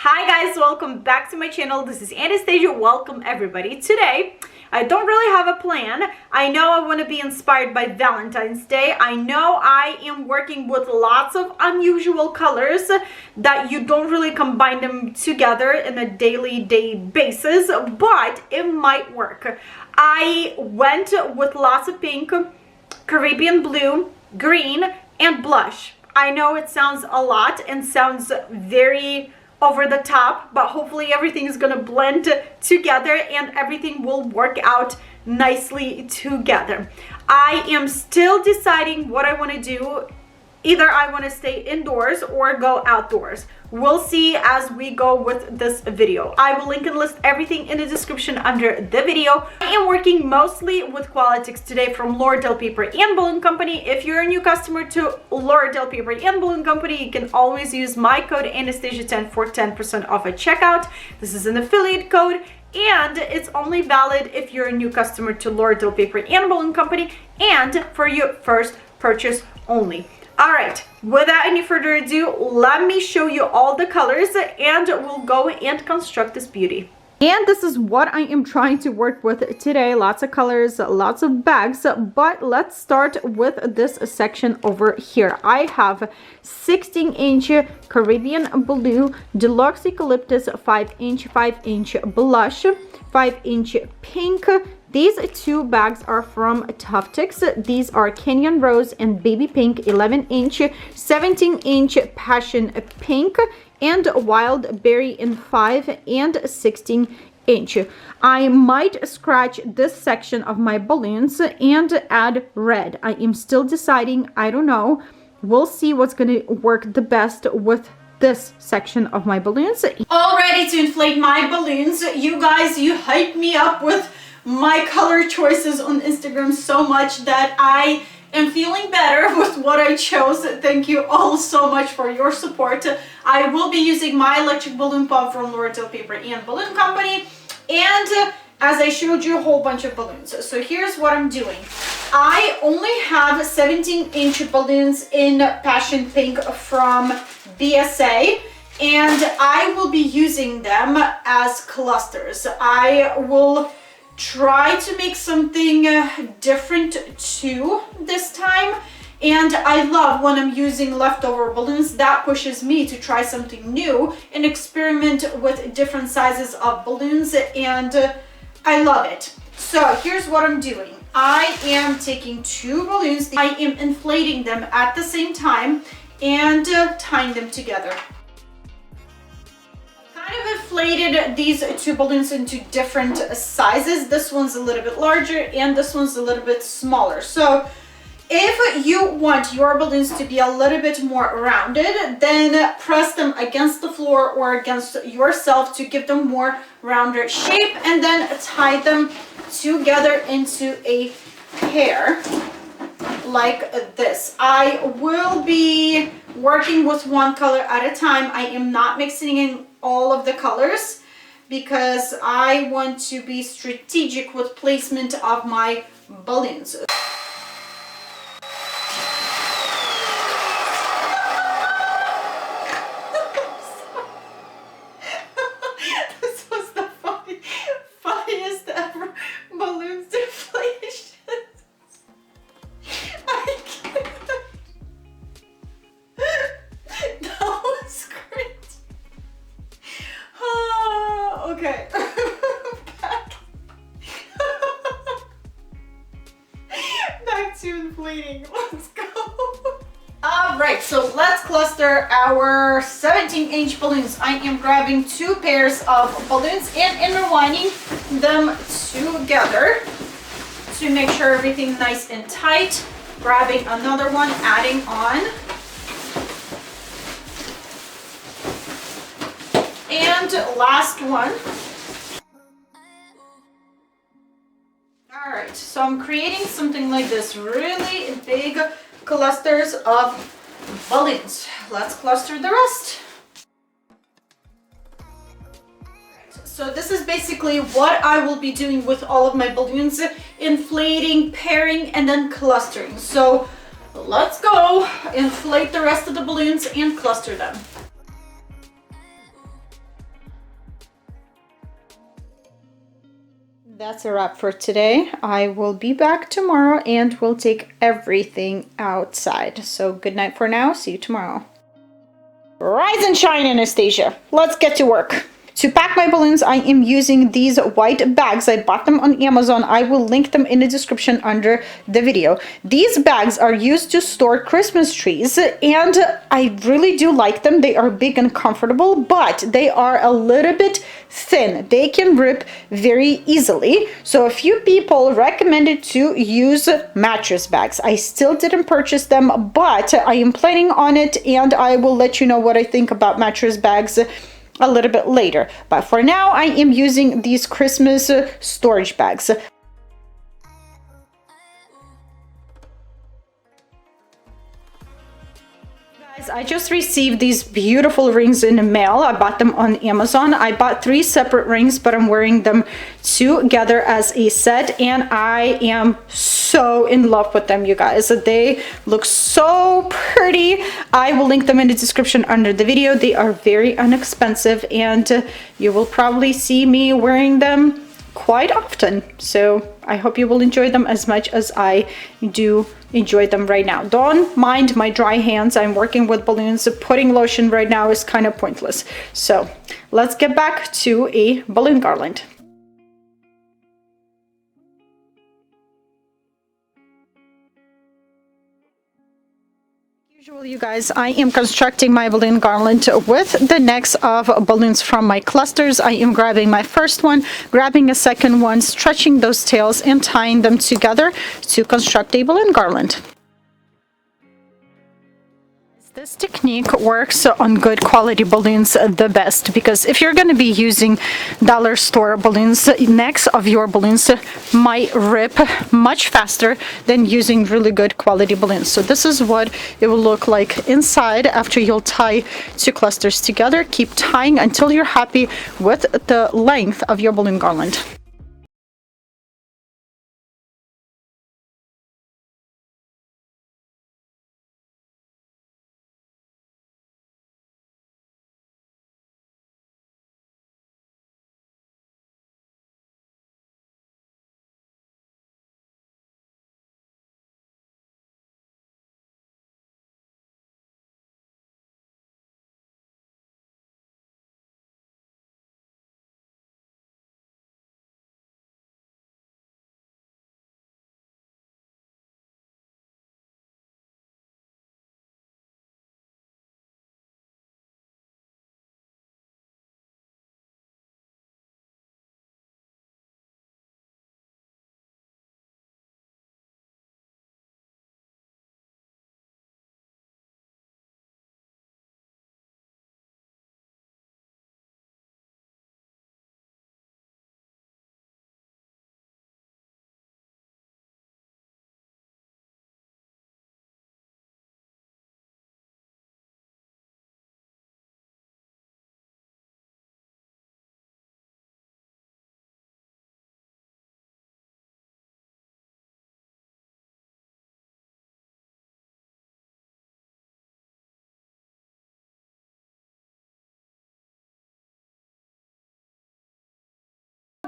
Hi guys, welcome back to my channel. This is Anastasia. Welcome everybody. Today, I don't really have a plan. I know I want to be inspired by Valentine's Day. I know I am working with lots of unusual colors that you don't really combine them together in a daily basis, but it might work. I went with lots of pink, Caribbean blue, green, and blush. I know it sounds a lot and sounds very over the top, but hopefully everything is gonna blend together and everything will work out nicely together. I am still deciding what I want to do. Either I want to stay indoors or go outdoors. We'll see as we go with this video. I will link and list everything in the description under the video. I am working mostly with Qualitics today from L'Oreal Paper and Balloon Company. If you're a new customer to L'Oreal Paper and Balloon Company, you can always use my code Anastasia10 for 10% off at checkout. This is an affiliate code, and it's only valid if you're a new customer to L'Oreal Paper and Balloon Company and for your first purchase only. All right, without any further ado, let me show you all the colors and we'll go and construct this beauty. And this is what I am trying to work with today. Lots of colors, lots of bags, but let's start with this section over here. I have 16-inch Caribbean blue, deluxe eucalyptus, 5-inch blush, 5-inch pink. These two bags are from Tuftex. These are Kenyan Rose and Baby Pink, 11-inch, 17-inch Passion Pink, and Wild Berry in 5 and 16-inch. I might scratch this section of my balloons and add red. I am still deciding. I don't know. We'll see what's going to work the best with this section of my balloons. All ready to inflate my balloons. You guys, you hype me up with my color choices on Instagram so much that I am feeling better with what I chose. Thank you all so much for your support. I will be using my electric balloon pump from L'Oreal Paper and Balloon Company, and as I showed you, a whole bunch of balloons. So here's what I'm doing. I only have 17-inch balloons in Passion Pink from BSA, and I will be using them as clusters. I will try to make something different too this time, and I love when I'm using leftover balloons. That pushes me to try something new and experiment with different sizes of balloons, and I love it. So here's what I'm doing. I am taking two balloons, I am inflating them at the same time and tying them together. I've inflated these two balloons into different sizes. This one's a little bit larger and this one's a little bit smaller. So if you want your balloons to be a little bit more rounded, then press them against the floor or against yourself to give them more rounder shape, and then tie them together into a pair like this. I will be working with one color at a time. I am not mixing in all of the colors because I want to be strategic with placement of my balloons. This was the funniest ever balloons deflation. I can't. That was great. Okay. Back to inflating. Let's go. Alright, so let's cluster our 17-inch balloons. I am grabbing two pairs of balloons and intertwining them together to make sure everything's nice and tight. Grabbing another one, adding on. And last one. All right, so I'm creating something like this, really big clusters of balloons. Let's cluster the rest. So this is basically what I will be doing with all of my balloons: inflating, pairing, and then clustering. So let's go inflate the rest of the balloons and cluster them. That's a wrap for today. I will be back tomorrow and we'll take everything outside. So good night for now. See you tomorrow. Rise and shine, Anastasia. Let's get to work. To pack my balloons, I am using these white bags. I bought them on Amazon. I will link them in the description under the video. These bags are used to store Christmas trees, and I really do like them. They are big and comfortable, but they are a little bit thin. They can rip very easily. So a few people recommended to use mattress bags. I still didn't purchase them, but I am planning on it, and I will let you know what I think about mattress bags a little bit later. But for now, I am using these Christmas storage bags. I just received these beautiful rings in the mail. I bought them on Amazon. I bought 3 separate rings, but I'm wearing them together as a set, and I am so in love with them, you guys. They look so pretty. I will link them in the description under the video. They are very inexpensive, and you will probably see me wearing them quite often. So I hope you will enjoy them as much as I do enjoy them right now. Don't mind my dry hands. I'm working with balloons. Putting lotion right now is kind of pointless. So let's get back to a balloon garland. Usually, you guys, I am constructing my balloon garland with the necks of balloons from my clusters. I am grabbing my first one, grabbing a second one, stretching those tails and tying them together to construct a balloon garland. This technique works on good quality balloons the best, because if you're going to be using dollar store balloons, necks of your balloons might rip much faster than using really good quality balloons. So this is what it will look like inside after you'll tie 2 clusters together. Keep tying until you're happy with the length of your balloon garland.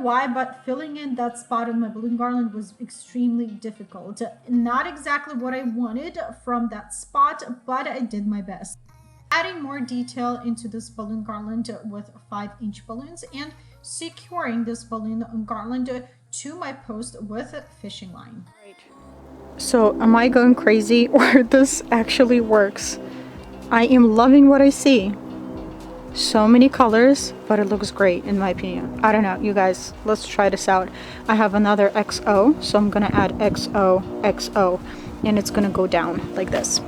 Why, but filling in that spot on my balloon garland was extremely difficult. Not exactly what I wanted from that spot, but I did my best. Adding more detail into this balloon garland with 5-inch balloons and securing this balloon garland to my post with a fishing line. So am I going crazy, or this actually works? I am loving what I see. So many colors, but it looks great in my opinion. I don't know, you guys, let's try this out. I have another XO, so I'm gonna add XO, XO, and it's gonna go down like this.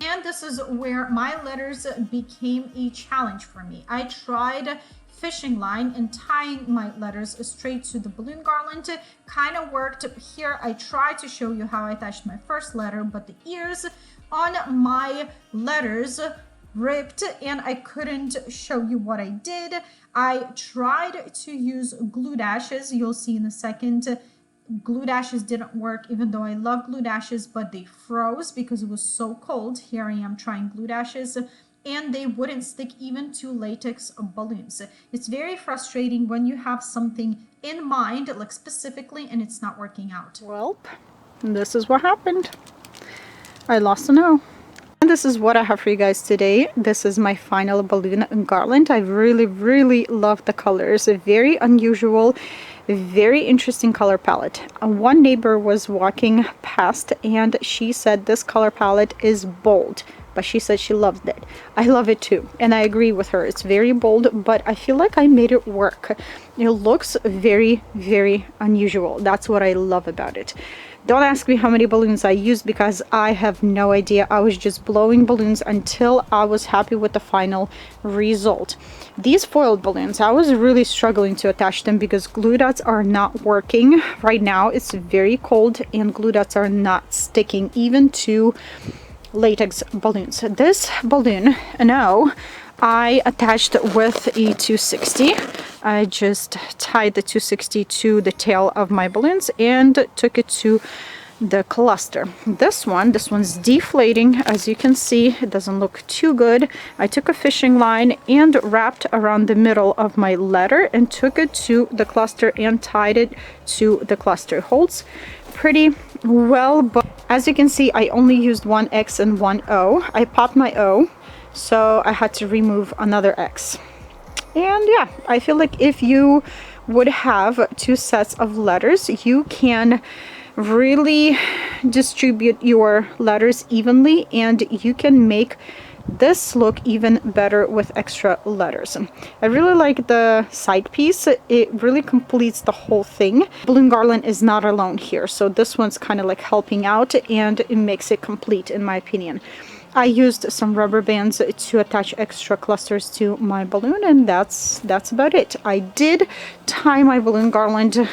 And this is where my letters became a challenge for me. I tried fishing line and tying my letters straight to the balloon garland. Kind of worked. Here I tried to show you how I attached my first letter, but the ears on my letters ripped and I couldn't show you what I did. I tried to use glue dashes. You'll see in a second. Glue dashes didn't work, even though I love glue dashes, but they froze because it was so cold. Here I am trying glue dashes. and they wouldn't stick even to latex balloons. It's very frustrating when you have something in mind, like specifically, and it's not working out. Well, this is what happened. I lost an O. And this is what I have for you guys today. This is my final balloon garland. I really love the colors. A very unusual, very interesting color palette. One neighbor was walking past and she said this color palette is bold, but she said she loved it. I love it too, and I agree with her. It's very bold, but I feel like I made it work. It looks very unusual. That's what I love about it. Don't ask me how many balloons I used because I have no idea. I was just blowing balloons until I was happy with the final result. These foiled balloons, I was really struggling to attach them because glue dots are not working. Right now it's very cold and glue dots are not sticking even to latex balloons. This balloon, no, I attached with a 260. I just tied the 260 to the tail of my balloons and took it to the cluster. This one's deflating. As you can see, it doesn't look too good. I took a fishing line and wrapped around the middle of my letter and took it to the cluster and tied it to the cluster. It holds pretty well, but as you can see, I only used one X and one O. I popped my O, so I had to remove another X. And yeah, I feel like if you would have two sets of letters, you can really distribute your letters evenly and you can make this look even better with extra letters. I really like the side piece. It really completes the whole thing. Balloon garland is not alone here, so this one's kind of like helping out and it makes it complete in my opinion. I used some rubber bands to attach extra clusters to my balloon, and that's about it. I did tie my balloon garland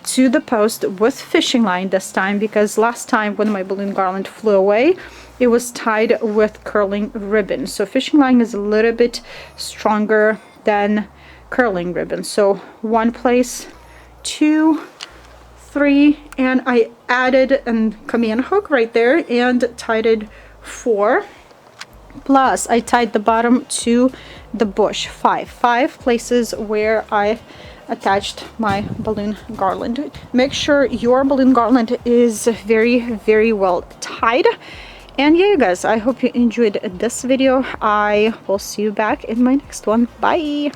to the post with fishing line this time because last time when my balloon garland flew away, it was tied with curling ribbon. So fishing line is a little bit stronger than curling ribbon. So one place, 2, 3, and I added a command hook right there and tied it 4, plus I tied the bottom to the bush. 5 places where I attached my balloon garland. Make sure your balloon garland is very well tied. And yeah, you guys, I hope you enjoyed this video. I will see you back in my next one. Bye.